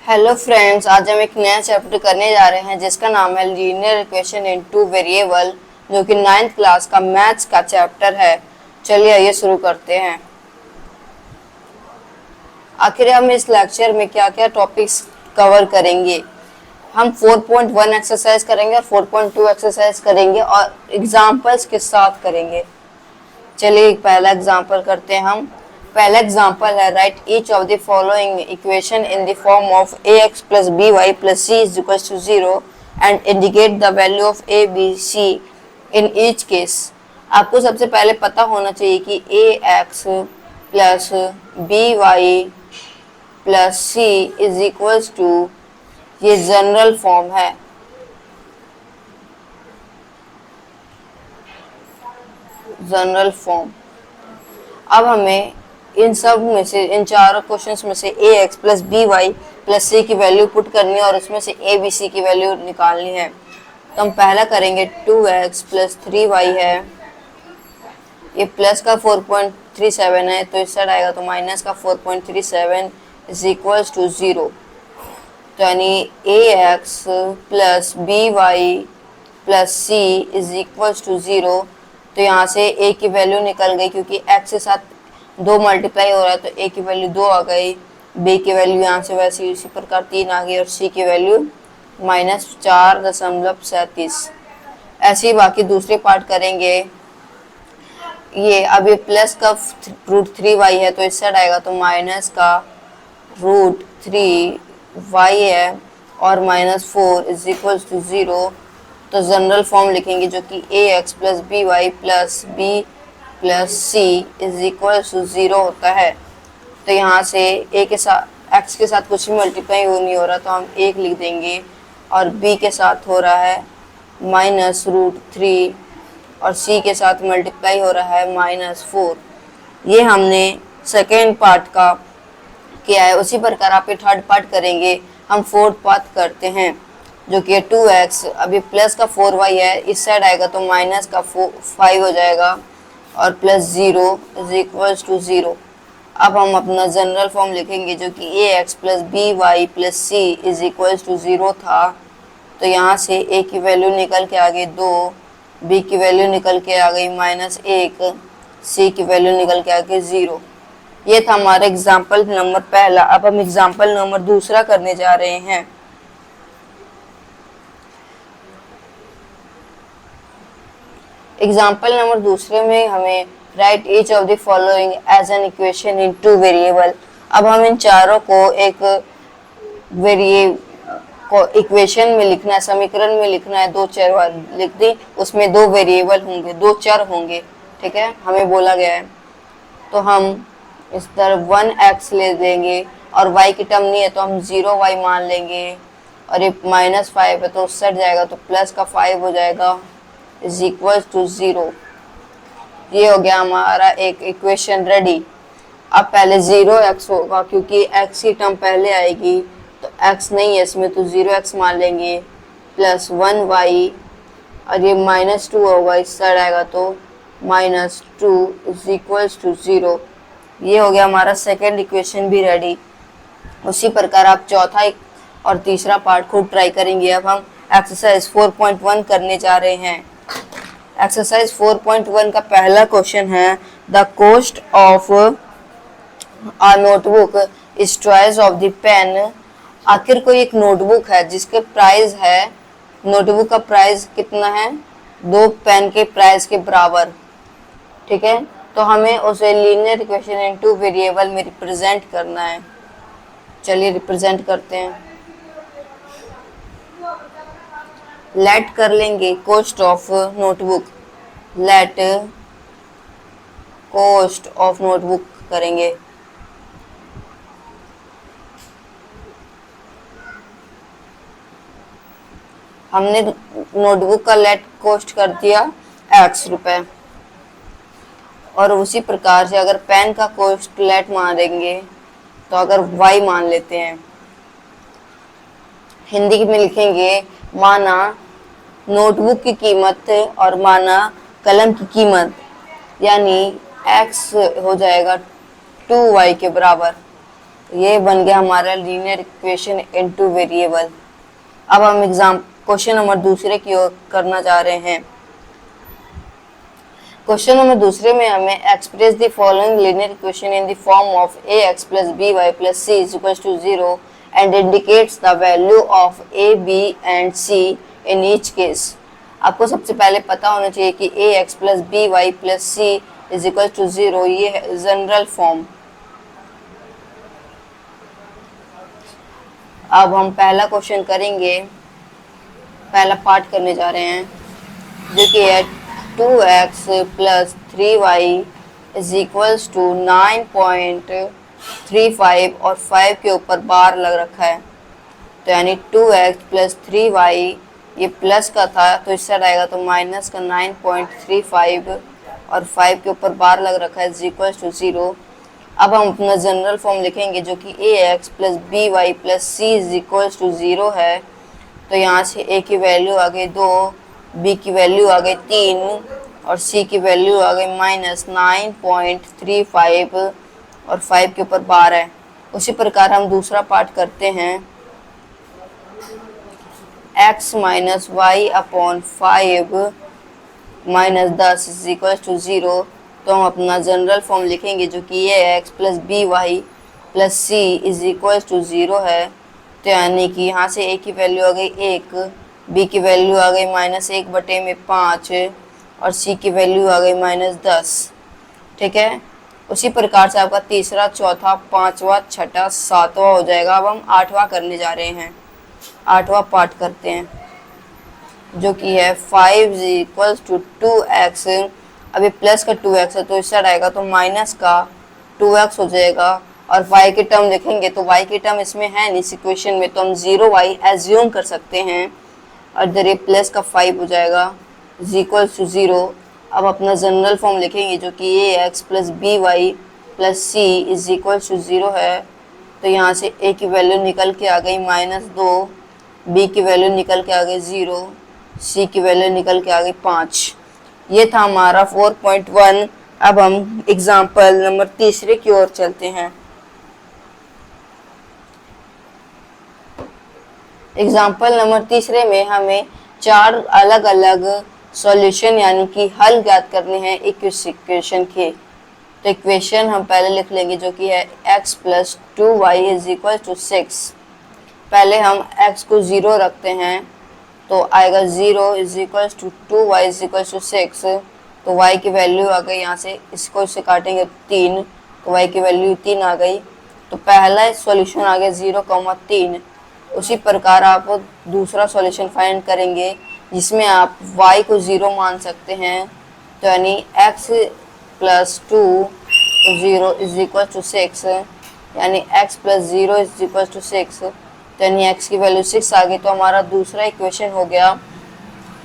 Hello friends, आज हम एक नया चैप्टर करने जा रहे हैं जिसका नाम है linear equation in two variable, जो कि 9th क्लास का मैथ्स का चैप्टर है। चलिए आइए शुरू करते हैं। आखिर हम इस लेक्चर में क्या क्या टॉपिक्स कवर करेंगे। हम 4.1 एक्सरसाइज करेंगे और 4.2 एक्सरसाइज करेंगे और एग्जाम्पल्स के साथ करेंगे। चलिए पहला एग्जाम्पल करते हैं हम। पहला एग्जाम्पल है right each of the following equation in the form of ax plus by plus c is equals to 0 and indicate the value of a b c in each case। आपको सबसे पहले पता होना चाहिए कि ax plus by plus c is equals to, ये general form है। General form. अब हमें इन सब में से, इन चारों क्वेश्चंस में से ax plus B Y plus c की वैल्यू पुट करनी है और उसमें से a b c की वैल्यू निकालनी है। तो हम पहला करेंगे 2x प्लस 3y है, ये प्लस का 4.37 है तो इस साइड आएगा तो माइनस का 4.37 इज इक्वल्स टू 0। तो यानी ax plus B Y plus c is equals to 0। तो यहाँ से a की वैल्यू निकल गई क्योंकि x के साथ 2 मल्टीप्लाई हो रहा है तो a की वैल्यू 2 आ गई, b की वैल्यू यहाँ से वैसे इसी प्रकार 3 आ गई और c की वैल्यू -4.37। ऐसे ही बाकी दूसरे पार्ट करेंगे। ये अब ये प्लस का √3y है तो इस साइड आएगा तो माइनस का √3y है और -4 इज इक्वल टू 0। तो जनरल फॉर्म लिखेंगे जो कि ax plus B Y plus b plus c is equal to 0 होता है। तो यहाँ से a के साथ x के साथ कुछ भी मल्टीप्लाई नहीं हो रहा तो हम 1 लिख देंगे और b के साथ हो रहा है -√3 और c के साथ मल्टीप्लाई हो रहा है -4। ये हमने सेकेंड पार्ट का किया है। उसी प्रकार आप ये थर्ड पार्ट करेंगे। हम फोर्थ पार्ट करते हैं जो कि 2x, अभी प्लस का 4y है, इस साइड आएगा तो माइनस का 5 हो जाएगा और प्लस 0 इज इक्वल्स टू 0। अब हम अपना जनरल फॉर्म लिखेंगे जो कि ax plus B Y plus c is equals to 0 था। तो यहाँ से a की वैल्यू निकल के आ गई 2, b की वैल्यू निकल के आ गई -1, c की वैल्यू निकल के आ गई 0। ये था हमारा एग्जाम्पल नंबर पहला। अब हम एग्जाम्पल नंबर दूसरा करने जा रहे हैं। एग्जाम्पल नंबर दूसरे में हमें write each of the following as an equation in two variable. अब हम इन चारों को एक इक्वेशन में लिखना है, समीकरण में लिखना है। 2 चर लिख दी, उसमें 2 वेरिएबल होंगे, 2 चर होंगे, ठीक है, हमें बोला गया है। तो हम इस तरफ 1x ले देंगे और y की टर्म नहीं है तो हम 0y मान लेंगे और ये -5 है तो उस साइड जाएगा तो प्लस का 5 हो जाएगा इज इक्वल टू 0। ये हो गया हमारा एक इक्वेशन रेडी। अब पहले 0x होगा क्योंकि x की टर्म पहले आएगी तो x नहीं है इसमें तो 0x मान लेंगे प्लस 1y और ये -2 होगा, इस साइड आएगा तो -2 इज इक्वल टू 0। ये हो गया हमारा सेकेंड इक्वेशन भी रेडी। उसी प्रकार आप चौथा और तीसरा पार्ट खुद ट्राई करेंगे। अब हम एक्सरसाइज 4.1 करने जा रहे हैं। एक्सरसाइज 4.1 का पहला क्वेश्चन है the cost of a notebook is twice of the pen. आखिर कोई एक नोटबुक है जिसके प्राइस है, नोटबुक का प्राइस कितना है, 2 पेन के प्राइस के बराबर, ठीक है। तो हमें उसे linear equation in two variable में रिप्रेजेंट करना है। चलिए रिप्रेजेंट करते हैं। लेट कर लेंगे cost of notebook, let cost of notebook करेंगे। हमने नोटबुक का लेट कॉस्ट कर दिया x रुपए और उसी प्रकार से अगर पेन का कॉस्ट लेट मान देंगे तो अगर y मान लेते हैं, हिंदी में लिखेंगे माना नोटबुक की कीमत और माना कलम की कीमत, यानी x हो जाएगा 2y के बराबर। ये बन गया हमारा linear equation in two variable. अब हम क्वेश्चन नंबर दूसरे की ओर करना जा रहे हैं। क्वेश्चन नंबर दूसरे में हमें express the following linear equation in the form of ax plus by plus c is equals to 0 and indicates the value of a, b and c in each case। आपको सबसे पहले पता होना चाहिए कि ax plus by plus c is equals to 0, ये है general form. अब हम पहला क्वेश्चन करेंगे, पहला पार्ट करने जा रहे हैं, जो कि है 2x plus 3y is equals to 9.35 और 5 के ऊपर बार लग रखा है। तो यानी 2x plus 3y ये प्लस का था तो इस साइड आएगा तो माइनस का 9.35 और 5 के ऊपर बार लग रखा है इज इक्वल्स टू 0। अब हम अपना जनरल फॉर्म लिखेंगे जो कि ax plus by plus c is equals to 0 है। तो यहाँ से a की वैल्यू आ गई 2, b की वैल्यू आ गई 3 और c की वैल्यू आ गई माइनस 9.35 और 5 के ऊपर बार है। उसी प्रकार हम दूसरा पार्ट करते हैं, x minus y upon 5 minus 10 is equal to 0। तो हम अपना जनरल फॉर्म लिखेंगे जो कि ये x plus B Y plus c is equal to 0 है। तो यानी कि यहाँ से a की वैल्यू आ गई 1, b की वैल्यू आ गई माइनस 1/5 और c की वैल्यू आ गई माइनस 10। ठीक है, उसी प्रकार से आपका तीसरा, चौथा, पांचवा, छठा, सातवां हो जाएगा। अब हम आठवां करने जा रहे हैं, आठवां पार्ट करते हैं जो कि है 5 इक्वल्स टू 2x। अभी प्लस का 2x है तो इस साइड आएगा तो माइनस का 2x हो जाएगा और y की टर्म लिखेंगे तो y की टर्म इसमें है नहीं इक्वेशन में, तो हम 0y एज्यूम कर सकते हैं और इधर ये प्लस का 5 हो जाएगा इज इक्वल्स टू 0। अब अपना जनरल फॉर्म लिखेंगे जो कि ax plus B Y plus c is equals to 0 है। तो यहाँ से a की वैल्यू निकल के आ गई -2, b की वैल्यू निकल के आ गई 0, c की वैल्यू निकल के आ गई 5। ये था हमारा 4.1। अब हम एग्जाम्पल नंबर तीसरे की ओर चलते हैं। एग्जाम्पल नंबर तीसरे में हमें 4 अलग अलग सॉल्यूशन यानी कि हल ज्ञात करने हैं एक इक्वेशन के। तो इक्वेशन हम पहले लिख लेंगे जो कि है x plus 2y is equal to 6। पहले हम x को 0 रखते हैं तो आएगा 0 is equal to 2y is equal to 6। तो y की वैल्यू आ गई, यहाँ से इसको इससे काटेंगे 3 तो y की वैल्यू 3 आ गई। तो पहला सॉल्यूशन आ गया 0,3। उसी प्रकार आप दूसरा सॉल्यूशन फाइंड करेंगे जिसमें आप y को 0 मान सकते हैं। तो यानी x plus 2 0 is equal to 6, यानी x plus 0 is equal to 6। तो यानी x की वैल्यू 6 आ गई। तो हमारा दूसरा इक्वेशन हो गया,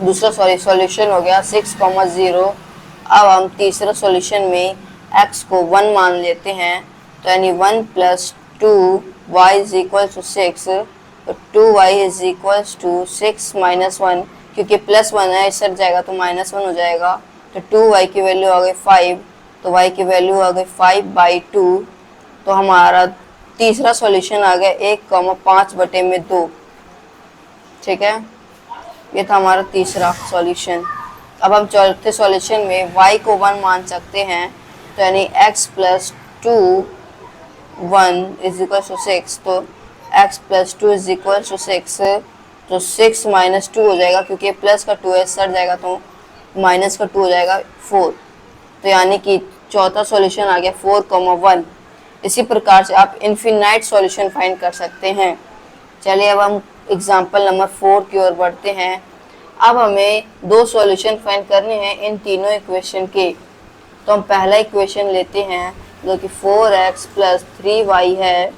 सॉल्यूशन हो गया 6,0। अब हम तीसरा सॉल्यूशन में x को 1 मान लेते हैं। तो यानी 1 plus 2y is equal to 6। तो 2y is equal to 6 minus 1, क्योंकि प्लस 1 है इस सट जाएगा तो माइनस 1 हो जाएगा। तो 2y की वैल्यू आ गई 5, तो y की वैल्यू आ गई 5/2। तो हमारा तीसरा सॉल्यूशन आ गया 1,5/2। ठीक है, ये था हमारा तीसरा सॉल्यूशन। अब हम चौथे सॉल्यूशन में y को 1 मान सकते हैं। तो यानी x plus 2 1 is equal to 6। तो x plus 2 is equal to 6। तो 6 माइनस 2 हो जाएगा, क्योंकि प्लस का 2 है सट जाएगा तो माइनस का 2 हो जाएगा 4। तो यानी कि चौथा सॉल्यूशन आ गया 4,1। इसी प्रकार से आप इनफिनाइट सॉल्यूशन फाइंड कर सकते हैं। चलिए अब हम एग्जाम्पल नंबर 4 की ओर बढ़ते हैं। अब हमें 2 सॉल्यूशन फाइंड करने हैं इन तीनों इक्वेशन के। तो हम पहला इक्वेशन लेते हैं जो कि 4x प्लस 3y है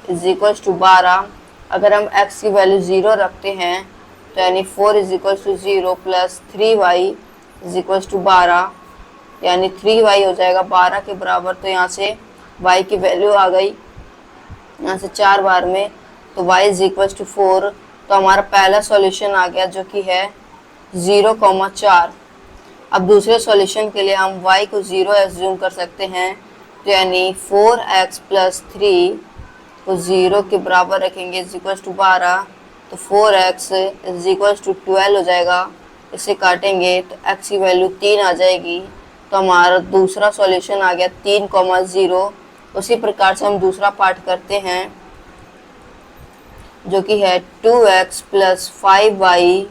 इज इक्वल टू 12। अगर हम x की वैल्यू 0 रखते हैं तो यानी 4 is equal to 0 plus 3y is equal to 12, यानी 3y हो जाएगा 12 के बराबर। तो यहाँ से y की वैल्यू आ गई यहाँ से 4 बार में, तो y इज इक्वल टू 4। तो हमारा पहला सॉल्यूशन आ गया जो कि है 0,4। अब दूसरे सॉल्यूशन के लिए हम y को 0 एज्यूम कर सकते हैं। तो यानी 4x प्लस 3 को 0 के बराबर रखेंगे इज इक्वल टू 12, तो 4x इज इक्वल टू 12 हो जाएगा। इसे काटेंगे तो x की वैल्यू 3 आ जाएगी। तो हमारा दूसरा सॉल्यूशन आ गया 3,0। उसी प्रकार से हम दूसरा पार्ट करते हैं जो कि है 2x plus 5y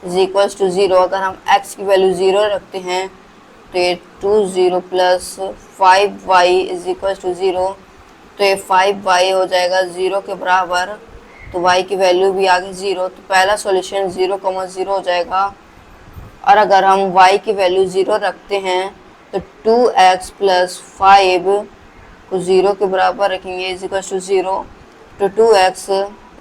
is equal to 0। अगर हम x की वैल्यू 0 रखते हैं तो ये 20 plus 5y is equal to 0, तो ये 5y हो जाएगा 0 के बराबर। तो y की वैल्यू भी आ गई 0, तो पहला सॉल्यूशन 0,0 हो जाएगा। और अगर हम y की वैल्यू 0 रखते हैं तो 2x प्लस 5 को 0 के बराबर रखेंगे इज इक्वल टू 0, तो 2x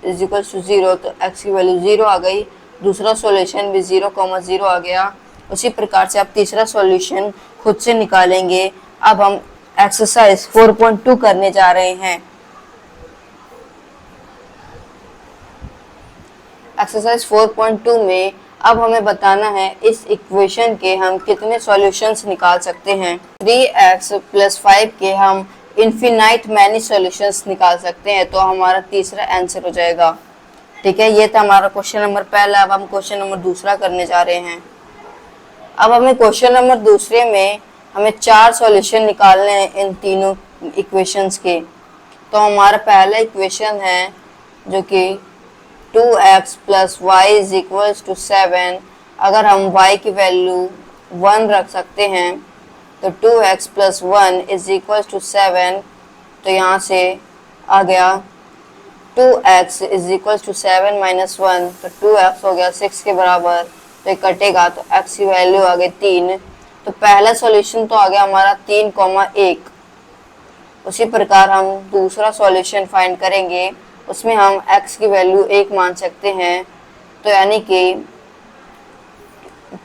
इज इक्वल टू 0, तो x की वैल्यू 0 आ गई। दूसरा सॉल्यूशन भी 0,0 आ गया। उसी प्रकार से आप तीसरा सॉल्यूशन खुद से निकालेंगे। अब हम एक्सरसाइज 4.2 करने जा रहे हैं। एक्सरसाइज 4.2 में अब हमें बताना है इस इक्वेशन के हम कितने सॉल्यूशंस निकाल सकते हैं। 3x प्लस 5 के हम इन्फिनाइट मैनी सॉल्यूशंस निकाल सकते हैं, तो हमारा तीसरा आंसर हो जाएगा। ठीक है, ये था हमारा क्वेश्चन नंबर पहला। अब हम क्वेश्चन नंबर दूसरा करने जा रहे हैं। अब हमें क्वेश्चन नंबर दूसरे में हमें 4 सॉल्यूशन निकालने हैं इन तीनों इक्वेशंस के। तो हमारा पहला इक्वेशन है जो कि 2x plus y is equal to 7। अगर हम y की वैल्यू 1 रख सकते हैं तो 2x plus 1 is equal to 7। तो यहाँ से आ गया 2x is equal to 7 minus 1, तो 2x हो गया 6 के बराबर। तो ये कटेगा तो x की वैल्यू आ गई 3। तो पहला सॉल्यूशन तो आ गया हमारा 3,1। उसी प्रकार हम दूसरा सॉल्यूशन फाइंड करेंगे, उसमें हम x की वैल्यू 1 मान सकते हैं। तो यानी कि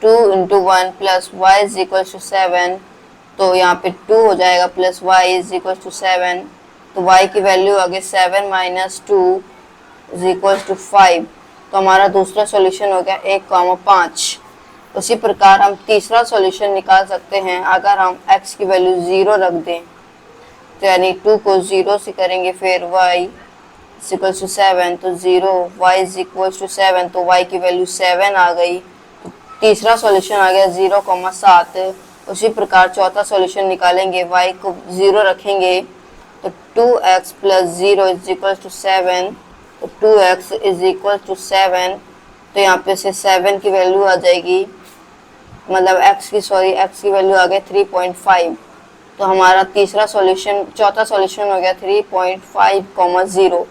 2 into 1 plus y is equal to 7, तो यहाँ पे 2 हो जाएगा plus y is equal to 7। तो y की वैल्यू आ गई 7 माइनस 2 इज इक्वल टू 5। तो हमारा दूसरा सॉल्यूशन हो गया 1,5। उसी प्रकार हम तीसरा सॉल्यूशन निकाल सकते हैं। अगर हम x की वैल्यू 0 रख दें तो यानी 2 को 0 से करेंगे, फिर y इज इक्वल टू 7, तो 0 y इज इक्वल टू 7, तो y की वैल्यू 7 आ गई। तो तीसरा सॉल्यूशन आ गया 0,7। उसी प्रकार चौथा सॉल्यूशन निकालेंगे, y को 0 रखेंगे तो 2x plus 0 is equal to 7, तो 2x इज इक्वल टू 7। तो यहाँ पे से 7 की वैल्यू आ जाएगी, मतलब x की वैल्यू आ गई 3.5। तो हमारा चौथा सॉल्यूशन हो गया 3.5,0।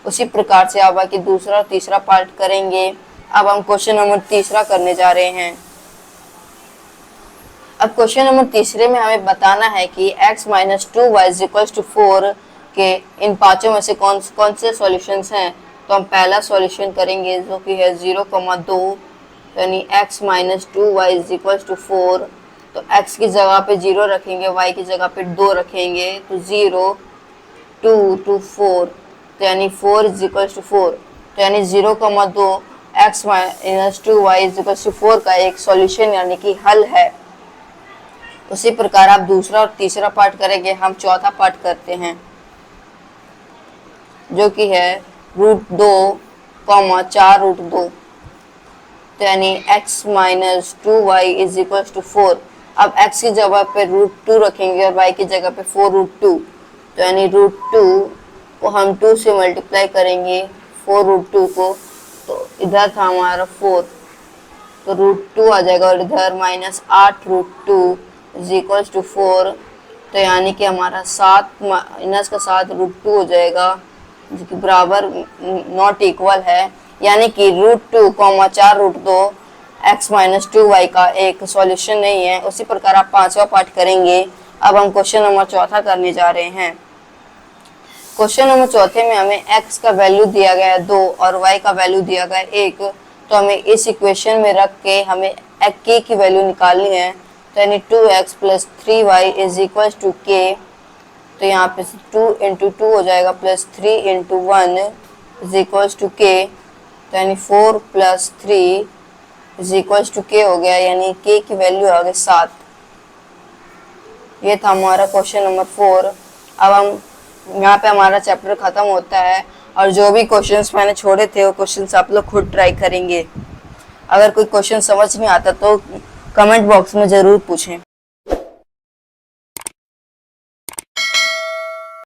उसी प्रकार से अब कि दूसरा और तीसरा पार्ट करेंगे। अब हम क्वेश्चन नंबर तीसरा करने जा रहे हैं। अब क्वेश्चन नंबर तीसरे में हमें बताना है कि x minus 2y is equal to 4 के इन पांचों में से कौन से सॉल्यूशंस हैं। तो हम पहला सॉल्यूशन करेंगे जो कि है 0,2, यानी x minus 2y is equal to 4। तो x की जगह पे 0 रखेंगे, y की जगह पे 2 रखेंगे, तो 0 2 टू 4, तो यानी 4 इज इक्वल टू 4। तो यानी 0,2 x minus 2y is equal to 4 का एक सॉल्यूशन यानी कि हल है। उसी प्रकार आप दूसरा और तीसरा पार्ट करेंगे। हम चौथा पार्ट करते हैं जो कि है √2, 4√2। तो यानी x minus 2y is equal to 4। अब x की जगह पे √2 रखेंगे और y की जगह पे 4√2। तो यानी √2 को हम 2 से मल्टीप्लाई करेंगे 4√2 को, तो इधर था हमारा 4, तो √2 आ जाएगा और इधर माइनस 8√2 इज इक्वल टू 4। तो यानी कि हमारा 7 माइनस का 7 √2 हो जाएगा, जो कि बराबर नॉट इक्वल है। यानी कि √2, 4√2 x माइनस 2y का एक सॉल्यूशन नहीं है। उसी प्रकार आप पांचवा पार्ट करेंगे। अब हम क्वेश्चन नंबर चौथा करने जा रहे हैं। क्वेश्चन नंबर चौथे में हमें x का वैल्यू दिया गया है 2 और y का वैल्यू दिया गया है 1। तो हमें इस इक्वेशन में रख के हमें k की वैल्यू निकालनी है। तो यानी 2x plus 3y is equal to k। तो यहाँ पे 2 इंटू 2 हो जाएगा plus 3 into 1 is equal to k। तो यानी 4 plus 3 is equal to k हो गया, यानी k की वैल्यू आ गई 7। ये था हमारा क्वेश्चन नंबर 4। अब हम यहाँ पे हमारा चैप्टर खत्म होता है। और जो भी क्वेश्चंस मैंने छोड़े थे वो क्वेश्चंस आप लोग खुद ट्राई करेंगे। अगर कोई क्वेश्चन समझ नहीं आता तो कमेंट बॉक्स में ज़रूर पूछें।